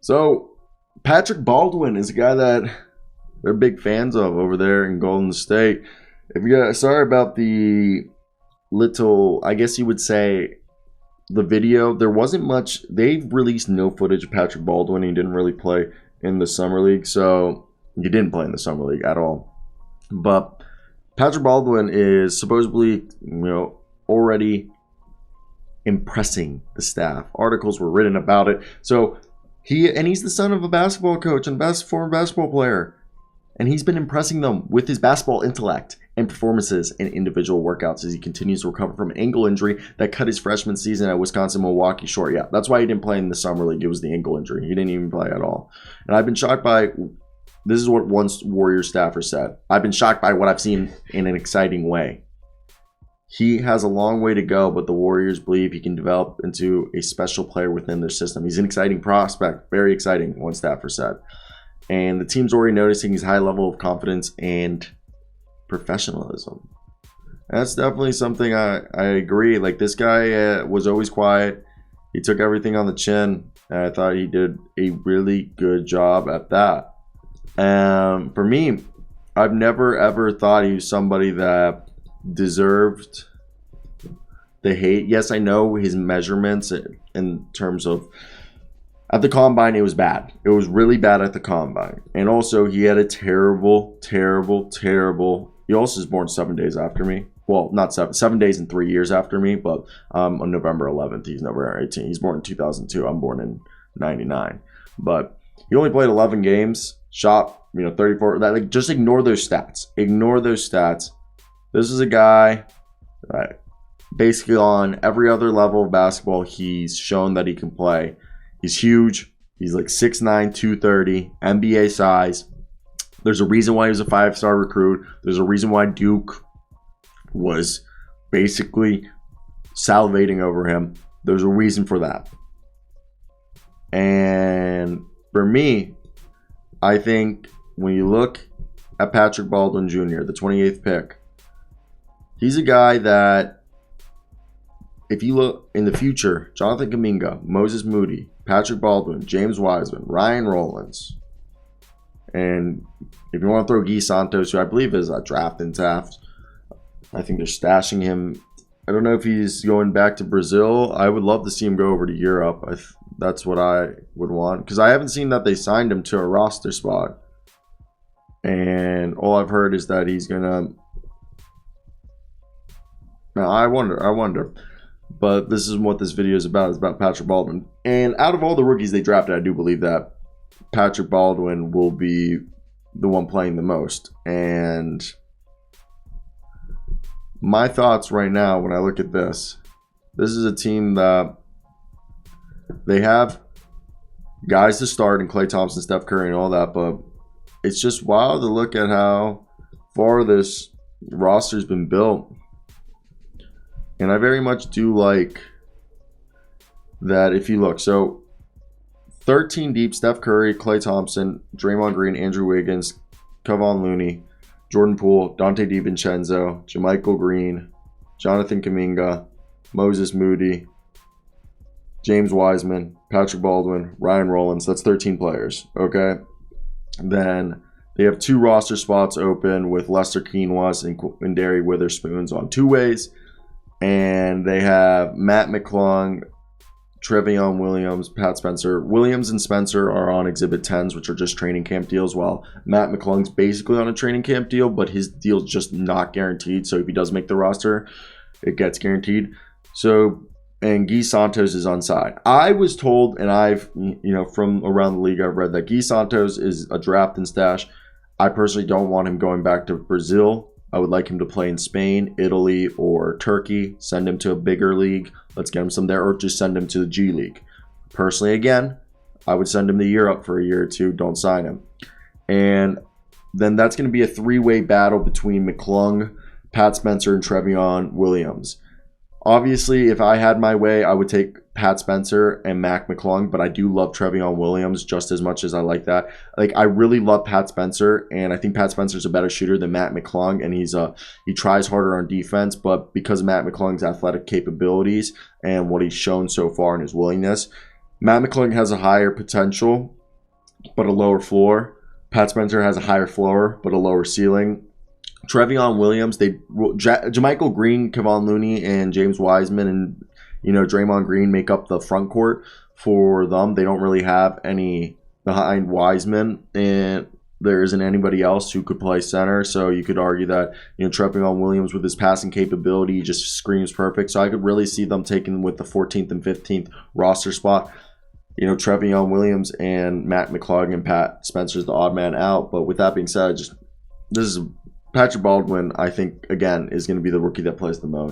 So Patrick Baldwin is a guy that they're big fans of over there in Golden State. If you guys, sorry about the little, I guess you would say, the video. There wasn't much. They released no footage of Patrick Baldwin. He didn't really play in the summer league, so he didn't play in the summer league at all. But Patrick Baldwin is supposedly, already impressing the staff. Articles were written about it. So he's the son of a basketball coach and former basketball player. And he's been impressing them with his basketball intellect and performances in individual workouts as he continues to recover from an ankle injury that cut his freshman season at Wisconsin-Milwaukee short. Yeah, that's why he didn't play in the summer league. It was the ankle injury. He didn't even play at all. And I've been shocked by, this is what one Warriors staffer said, I've been shocked by what I've seen in an exciting way. He has a long way to go, but the Warriors believe he can develop into a special player within their system. He's an exciting prospect, very exciting, one staffer said. And the team's already noticing his high level of confidence and professionalism. And that's definitely something I agree. Like, this guy was always quiet. He took everything on the chin. And I thought he did a really good job at that. For me, I've never ever thought he was somebody that deserved the hate. Yes, I know his measurements in terms of, at the combine, it was bad. It was really bad at the combine. And also, he had a terrible. He also is born 7 days after me. Well, not 7 days and 3 years after me, but on November 11th, he's November 18th. He's born in 2002. I'm born in 99. But he only played 11 games, shot, 34. Like, just ignore those stats. Ignore those stats. This is a guy that basically on every other level of basketball, he's shown that he can play. He's huge. He's like 6'9", 230, NBA size. There's a reason why he was a 5-star recruit. There's a reason why Duke was basically salivating over him. There's a reason for that. And for me, I think when you look at Patrick Baldwin Jr., the 28th pick, he's a guy that, if you look in the future, Jonathan Kuminga, Moses Moody, Patrick Baldwin, James Wiseman, Ryan Rollins, and if you want to throw Guy Santos, who I believe is a draft in Taft, I think they're stashing him. I don't know if he's going back to Brazil. I would love to see him go over to Europe. That's what I would want, because I haven't seen that they signed him to a roster spot. And all I've heard is that he's going to... Now, I wonder. But this is what this video is about. It's about Patrick Baldwin. And out of all the rookies they drafted, I do believe that Patrick Baldwin will be the one playing the most. And my thoughts right now when I look at this is a team that they have guys to start in Klay Thompson, Steph Curry, and all that. But it's just wild to look at how far this roster's been built. And I very much do like that if you look. So 13 deep: Steph Curry, Klay Thompson, Draymond Green, Andrew Wiggins, Kevon Looney, Jordan Poole, Dante DiVincenzo, JaMychal Green, Jonathan Kuminga, Moses Moody, James Wiseman, Patrick Baldwin, Ryan Rollins. That's 13 players, okay? Then they have 2 roster spots open with Lester Quinones and Quindary Witherspoons on 2-ways. And they have Matt McClung, Trevion Williams, Pat Spencer. Williams and Spencer are on Exhibit 10s, which are just training camp deals, while Matt McClung's basically on a training camp deal, but his deal's just not guaranteed. So if he does make the roster, it gets guaranteed. So, and Guy Santos is on side. I was told, and I've, from around the league, I've read that Guy Santos is a draft and stash. I personally don't want him going back to Brazil. I would like him to play in Spain, Italy, or Turkey. Send him to a bigger league. Let's get him some there, or just send him to the G League. Personally, again, I would send him to Europe for a year or two. Don't sign him. And then that's going to be a 3-way battle between McClung, Pat Spencer, and Trevion Williams. Obviously, if I had my way, I would take Pat Spencer and Mac McClung, but I do love Trevion Williams just as much as I like that. Like, I really love Pat Spencer, and I think Pat Spencer's a better shooter than Matt McClung, and he tries harder on defense, but because of Matt McClung's athletic capabilities and what he's shown so far and his willingness, Matt McClung has a higher potential, but a lower floor. Pat Spencer has a higher floor, but a lower ceiling. Trevion Williams, JaMychal Green, Kevon Looney, and James Wiseman, and Draymond Green make up the front court for them. They don't really have any behind Wiseman, and there isn't anybody else who could play center. So you could argue that Trevion Williams with his passing capability just screams perfect. So I could really see them taking with the 14th and 15th roster spot. Trevion Williams and Matt McClung and Pat Spencer's the odd man out. But with that being said, this is Patrick Baldwin, I think, again, is going to be the rookie that plays the most.